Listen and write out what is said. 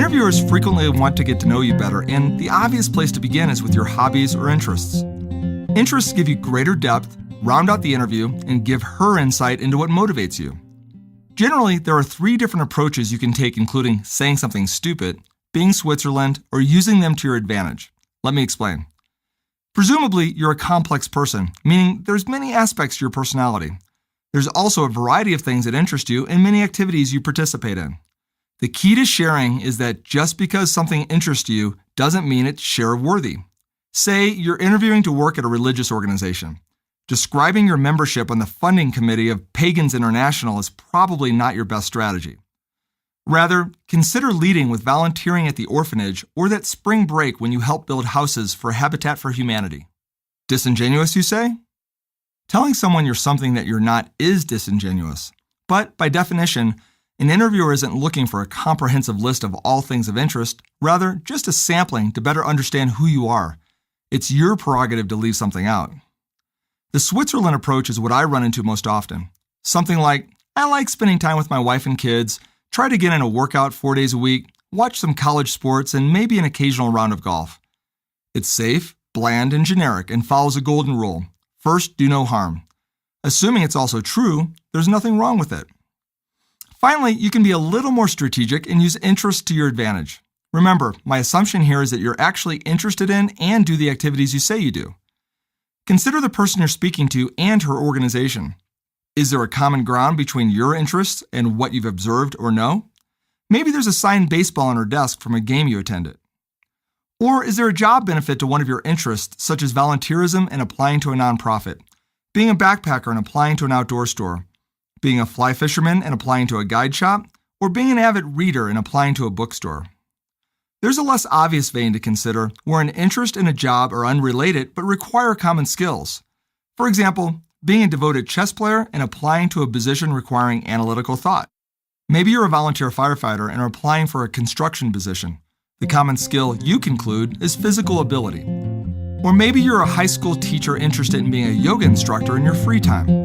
Interviewers frequently want to get to know you better, and the obvious place to begin is with your hobbies or interests. Interests give you greater depth, round out the interview, and give her insight into what motivates you. Generally, there are 3 different approaches you can take, including saying something stupid, being Switzerland, or using them to your advantage. Let me explain. Presumably, you're a complex person, meaning there's many aspects to your personality. There's also a variety of things that interest you and many activities you participate in. The key to sharing is that just because something interests you doesn't mean it's share-worthy. Say you're interviewing to work at a religious organization. Describing your membership on the funding committee of Pagans International is probably not your best strategy. Rather, consider leading with volunteering at the orphanage or that spring break when you help build houses for Habitat for Humanity. Disingenuous, you say? Telling someone you're something that you're not is disingenuous. But by definition, an interviewer isn't looking for a comprehensive list of all things of interest, rather just a sampling to better understand who you are. It's your prerogative to leave something out. The Switzerland approach is what I run into most often. Something like, I like spending time with my wife and kids, try to get in a workout 4 days a week, watch some college sports, and maybe an occasional round of golf. It's safe, bland, and generic, and follows a golden rule. First, do no harm. Assuming it's also true, there's nothing wrong with it. Finally, you can be a little more strategic and use interest to your advantage. Remember, my assumption here is that you're actually interested in and do the activities you say you do. Consider the person you're speaking to and her organization. Is there a common ground between your interests and what you've observed or know? Maybe there's a signed baseball on her desk from a game you attended. Or is there a job benefit to one of your interests, such as volunteerism and applying to a nonprofit, being a backpacker and applying to an outdoor store, being a fly fisherman and applying to a guide shop, or being an avid reader and applying to a bookstore? There's a less obvious vein to consider where an interest and a job are unrelated but require common skills. For example, being a devoted chess player and applying to a position requiring analytical thought. Maybe you're a volunteer firefighter and are applying for a construction position. The common skill you conclude is physical ability. Or maybe you're a high school teacher interested in being a yoga instructor in your free time.